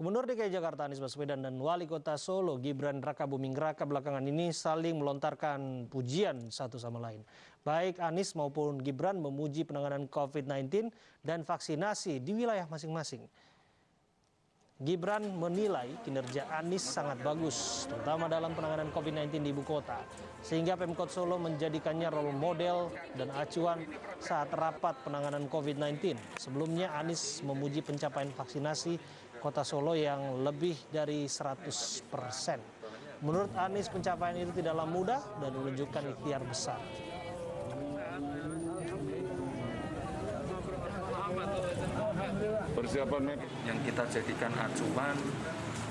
Gubernur DKI Jakarta Anies Baswedan dan Wali Kota Solo Gibran Rakabuming Raka belakangan ini saling melontarkan pujian satu sama lain. Baik Anies maupun Gibran memuji penanganan COVID-19 dan vaksinasi di wilayah masing-masing. Gibran menilai kinerja Anies sangat bagus, terutama dalam penanganan COVID-19 di ibu kota, sehingga Pemkot Solo menjadikannya role model dan acuan saat rapat penanganan COVID-19. Sebelumnya Anies memuji pencapaian vaksinasi Kota Solo yang lebih dari 100%. Menurut Anies, pencapaian itu tidaklah mudah dan menunjukkan ikhtiar besar. Persiapan yang kita jadikan acuan,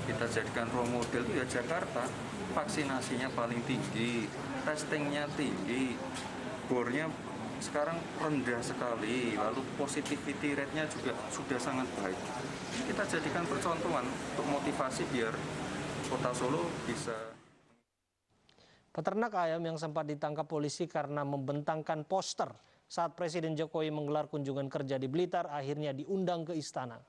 kita jadikan role model itu ya Jakarta. Vaksinasinya paling tinggi, testingnya tinggi, bornya sekarang rendah sekali, lalu positivity rate-nya juga sudah sangat baik. Kita jadikan percontohan untuk motivasi biar Kota Solo bisa. Peternak ayam yang sempat ditangkap polisi karena membentangkan poster saat Presiden Jokowi menggelar kunjungan kerja di Blitar akhirnya diundang ke istana.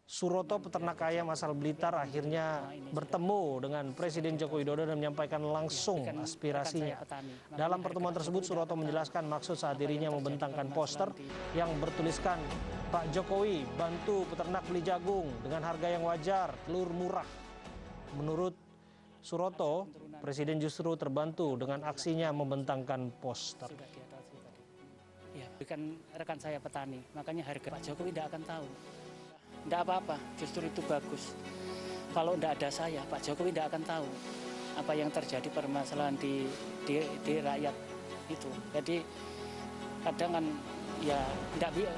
Suroto, peternak ayam asal Blitar, akhirnya bertemu dengan Presiden Joko Widodo dan menyampaikan langsung aspirasinya. Dalam pertemuan tersebut, Suroto menjelaskan maksud saat dirinya membentangkan poster yang bertuliskan, "Pak Jokowi, bantu peternak beli jagung dengan harga yang wajar, telur murah." Menurut Suroto, Presiden justru terbantu dengan aksinya membentangkan poster. Ya, bukan rekan saya petani, makanya harga Pak Jokowi tidak akan tahu. Tidak apa-apa, justru itu bagus. Kalau tidak ada saya, Pak Jokowi tidak akan tahu apa yang terjadi permasalahan di rakyat itu. Jadi kadang kan ya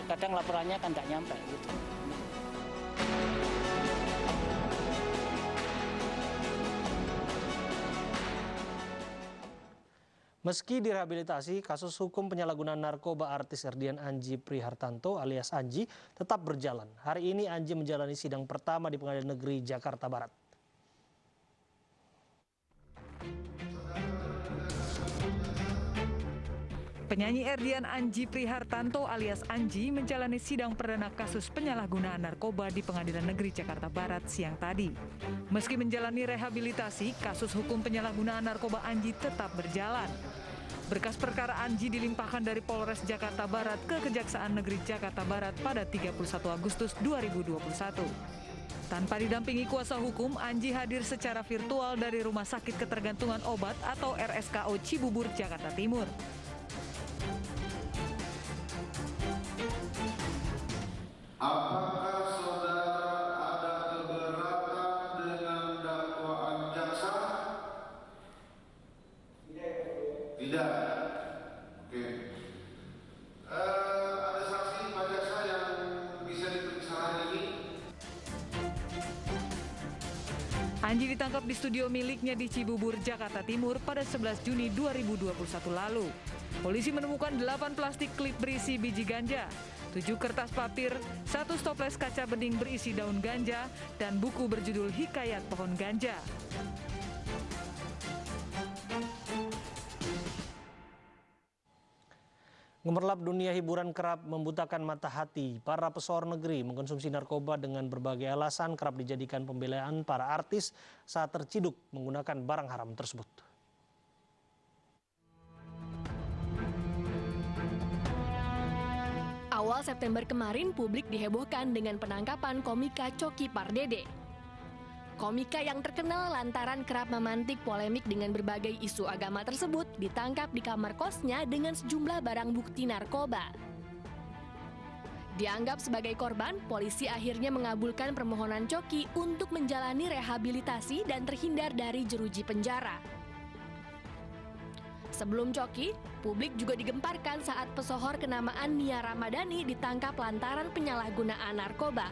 kadang laporannya kan tidak nyampe gitu. Meski direhabilitasi, kasus hukum penyalahgunaan narkoba artis Erdian Anji Prihartanto alias Anji tetap berjalan. Hari ini Anji menjalani sidang pertama di Pengadilan Negeri Jakarta Barat. Penyanyi Erdian Anji Prihartanto alias Anji menjalani sidang perdana kasus penyalahgunaan narkoba di Pengadilan Negeri Jakarta Barat siang tadi. Meski menjalani rehabilitasi, kasus hukum penyalahgunaan narkoba Anji tetap berjalan. Berkas perkara Anji dilimpahkan dari Polres Jakarta Barat ke Kejaksaan Negeri Jakarta Barat pada 31 Agustus 2021. Tanpa didampingi kuasa hukum, Anji hadir secara virtual dari Rumah Sakit Ketergantungan Obat atau RSKO Cibubur, Jakarta Timur. Apakah saudara ada keberatan dengan dakwaan jaksa? Tidak. Oke. Ada saksi Pak Jaksa yang bisa diperiksa hari ini? Anji ditangkap di studio miliknya di Cibubur, Jakarta Timur pada 11 Juni 2021 lalu. Polisi menemukan 8 plastik klip berisi biji ganja, 7 kertas papir, 1 stoples kaca bening berisi daun ganja, dan buku berjudul Hikayat Pohon Ganja. Gemerlap dunia hiburan kerap membutakan mata hati. Para pesohor negeri mengkonsumsi narkoba dengan berbagai alasan kerap dijadikan pembelaan para artis saat terciduk menggunakan barang haram tersebut. Awal September kemarin, publik dihebohkan dengan penangkapan komika Coki Pardede. Komika yang terkenal lantaran kerap memantik polemik dengan berbagai isu agama tersebut ditangkap di kamar kosnya dengan sejumlah barang bukti narkoba. Dianggap sebagai korban, polisi akhirnya mengabulkan permohonan Coki untuk menjalani rehabilitasi dan terhindar dari jeruji penjara. Sebelum Coki, publik juga digemparkan saat pesohor kenamaan Nia Ramadhani ditangkap lantaran penyalahgunaan narkoba.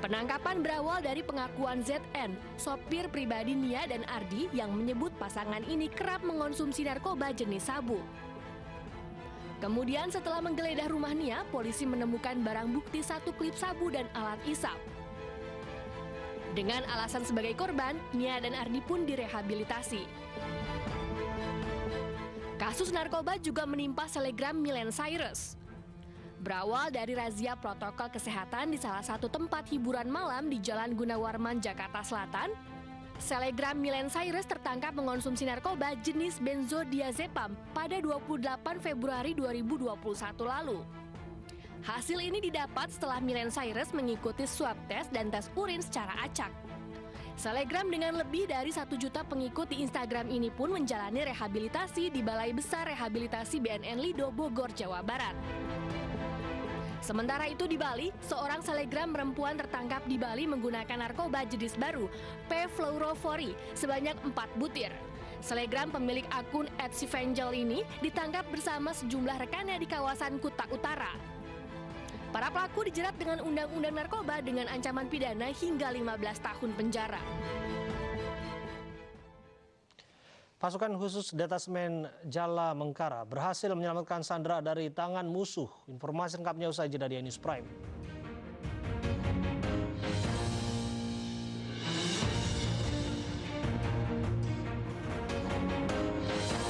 Penangkapan berawal dari pengakuan ZN, sopir pribadi Nia dan Ardi yang menyebut pasangan ini kerap mengonsumsi narkoba jenis sabu. Kemudian setelah menggeledah rumah Nia, polisi menemukan barang bukti 1 klip sabu dan alat isap. Dengan alasan sebagai korban, Nia dan Ardi pun direhabilitasi. Kasus narkoba juga menimpa selebgram Miley Cyrus. Berawal dari razia protokol kesehatan di salah satu tempat hiburan malam di Jalan Gunawarman, Jakarta Selatan, selebgram Miley Cyrus tertangkap mengonsumsi narkoba jenis benzodiazepam pada 28 Februari 2021 lalu. Hasil ini didapat setelah Miley Cyrus mengikuti swab test dan tes urin secara acak. Selebgram dengan lebih dari 1 juta pengikut di Instagram ini pun menjalani rehabilitasi di Balai Besar Rehabilitasi BNN Lido, Bogor, Jawa Barat. Sementara itu di Bali, seorang selebgram perempuan tertangkap di Bali menggunakan narkoba jenis baru, P-fluorofori, sebanyak 4 butir. Selebgram pemilik akun @sivangel ini ditangkap bersama sejumlah rekannya di kawasan Kuta Utara. Para pelaku dijerat dengan undang-undang narkoba dengan ancaman pidana hingga 15 tahun penjara. Pasukan khusus Detasmen Jala Mengkara berhasil menyelamatkan Sandra dari tangan musuh. Informasi lengkapnya usai jeda di News Prime.